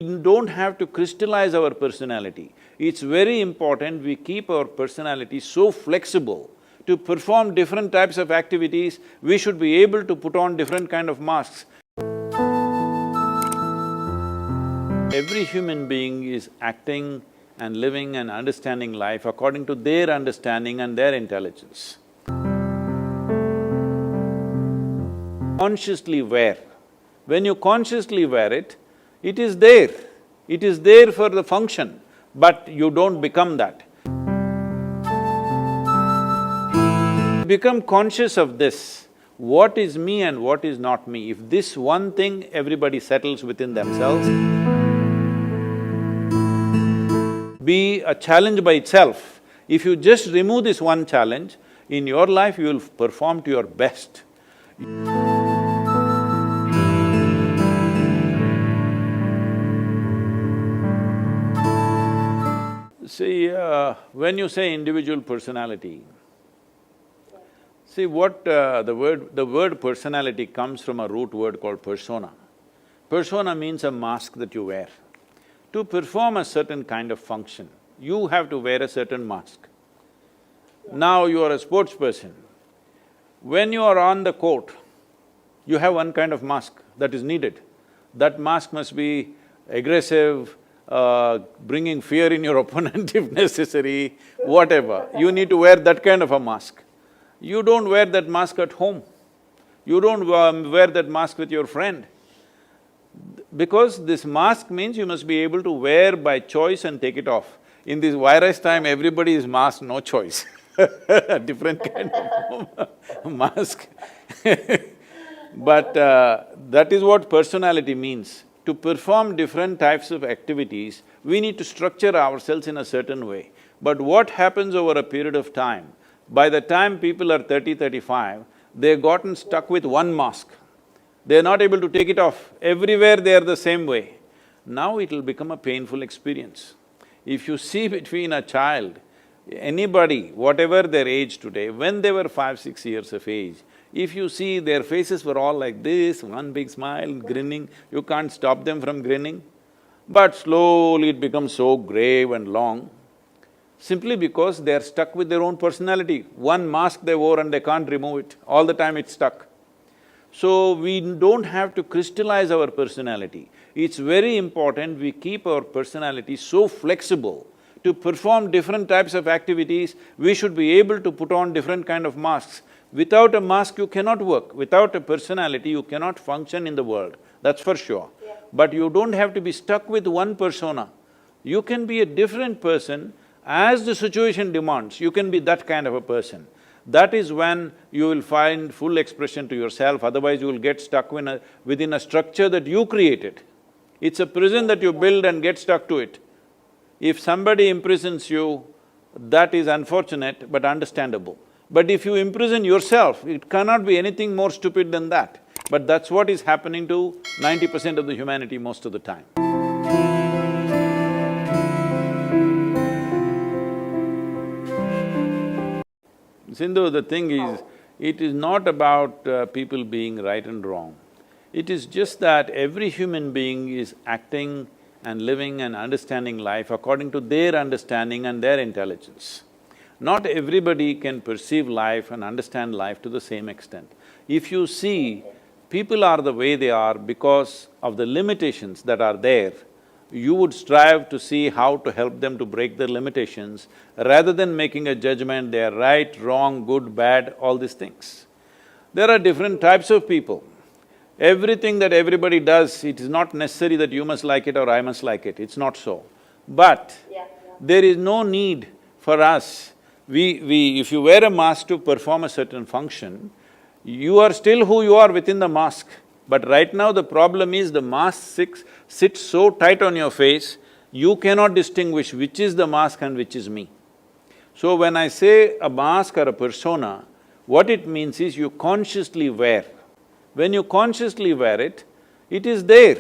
We don't have to crystallize our personality. It's very important we keep our personality so flexible. To perform different types of activities, we should be able to put on different kind of masks. Every human being is acting and living and understanding life according to their understanding and their intelligence. Consciously wear. When you consciously wear it, it is there. It is there for the function, but you don't become that. Become conscious of this, what is me and what is not me. If this one thing everybody settles within themselves, be a challenge by itself. If you just remove this one challenge, in your life you will perform to your best. See, when you say individual personality, see what the word personality comes from a root word called persona. Persona means a mask that you wear. To perform a certain kind of function, you have to wear a certain mask. Now you are a sports person. When you are on the court, you have one kind of mask that is needed. That mask must be aggressive, bringing fear in your opponent if necessary, whatever. You need to wear that kind of a mask. You don't wear that mask at home. You don't wear that mask with your friend. Because this mask means you must be able to wear by choice and take it off. In this virus time, everybody is masked, no choice different kind of mask But that is what personality means. To perform different types of activities, we need to structure ourselves in a certain way. But what happens over a period of time, by the time people are 30, 35, they've gotten stuck with one mask. They're not able to take it off. Everywhere they are the same way. Now it'll become a painful experience. If you see between a child, anybody, whatever their age today, when they were 5, 6 years of age, if you see their faces were all like this, one big smile, grinning, you can't stop them from grinning. But slowly it becomes so grave and long, simply because they are stuck with their own personality. One mask they wore and they can't remove it, all the time it's stuck. So we don't have to crystallize our personality. It's very important we keep our personality so flexible. To perform different types of activities, we should be able to put on different kind of masks. Without a mask, you cannot work. Without a personality, you cannot function in the world, that's for sure. Yeah. But you don't have to be stuck with one persona. You can be a different person as the situation demands, you can be that kind of a person. That is when you will find full expression to yourself, otherwise you will get stuck within a structure that you created. It's a prison that you build and get stuck to it. If somebody imprisons you, that is unfortunate but understandable. But if you imprison yourself, it cannot be anything more stupid than that. But that's what is happening to 90% of the humanity most of the time. Sindhu, the thing is, it is not about people being right and wrong. It is just that every human being is acting and living and understanding life according to their understanding and their intelligence. Not everybody can perceive life and understand life to the same extent. If you see, people are the way they are because of the limitations that are there, you would strive to see how to help them to break their limitations rather than making a judgment, they are right, wrong, good, bad, all these things. There are different types of people. Everything that everybody does, it is not necessary that you must like it or I must like it, it's not so. But there is no need for us. If you wear a mask to perform a certain function, you are still who you are within the mask. But right now the problem is the mask sits so tight on your face, you cannot distinguish which is the mask and which is me. So when I say a mask or a persona, what it means is you consciously wear. When you consciously wear it, it is there.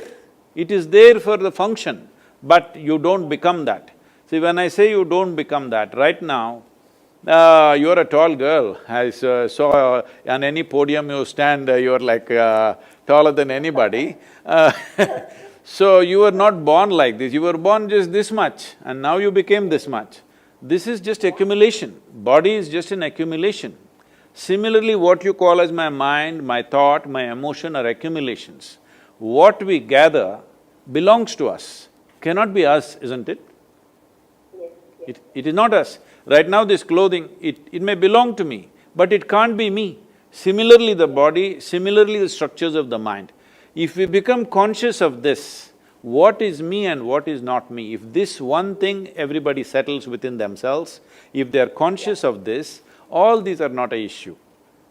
It is there for the function, but you don't become that. See, when I say you don't become that, right now, you're a tall girl. I saw on any podium you stand, you're like taller than anybody So you were not born like this, you were born just this much and now you became this much. This is just accumulation, body is just an accumulation. Similarly, what you call as my mind, my thought, my emotion are accumulations. What we gather belongs to us, cannot be us, isn't it? It is not us. Right now this clothing, it may belong to me, but it can't be me. Similarly the body, similarly the structures of the mind. If we become conscious of this, what is me and what is not me, if this one thing everybody settles within themselves, if they are conscious of this, all these are not an issue.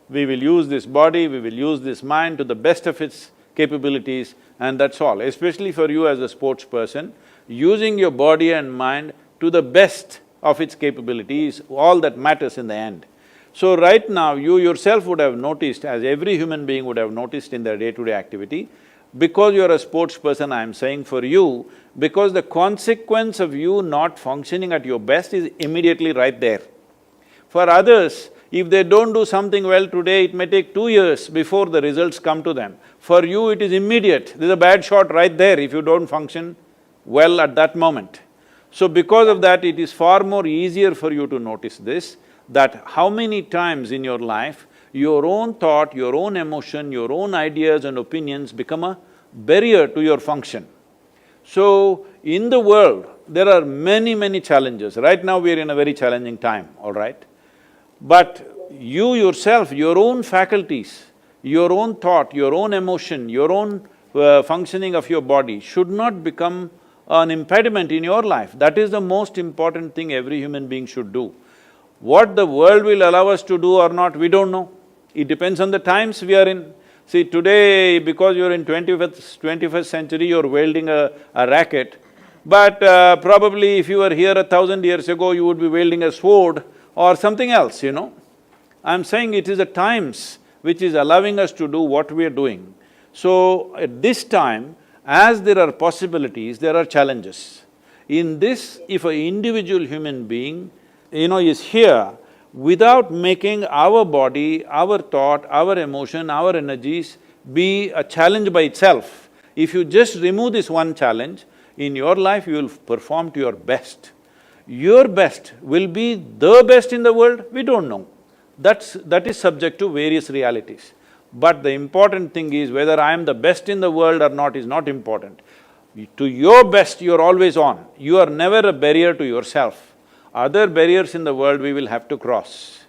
We will use this body, we will use this mind to the best of its capabilities and that's all. Especially for you as a sports person, using your body and mind to the best of its capabilities, all that matters in the end. So right now, you yourself would have noticed, as every human being would have noticed in their day-to-day activity, because you're a sports person, I'm saying for you, because the consequence of you not functioning at your best is immediately right there. For others, if they don't do something well today, it may take 2 years before the results come to them. For you, it is immediate. There's a bad shot right there if you don't function well at that moment. So because of that, it is far more easier for you to notice this, that how many times in your life, your own thought, your own emotion, your own ideas and opinions become a barrier to your function. So, in the world, there are many challenges. Right now we are in a very challenging time, all right? But you yourself, your own faculties, your own thought, your own emotion, your own functioning of your body should not become an impediment in your life. That is the most important thing every human being should do. What the world will allow us to do or not, we don't know. It depends on the times we are in. See, today, because you're in 21st century, you're wielding a racket, but probably if you were here 1,000 years ago, you would be wielding a sword or something else, you know. I'm saying it is the times which is allowing us to do what we are doing. So, at this time, as there are possibilities, there are challenges. In this, if an individual human being, is here, without making our body, our thought, our emotion, our energies be a challenge by itself, if you just remove this one challenge, in your life you will perform to your best. Your best will be the best in the world, we don't know. That is subject to various realities. But the important thing is whether I am the best in the world or not is not important. To your best, you're always on. You are never a barrier to yourself. Other barriers in the world we will have to cross.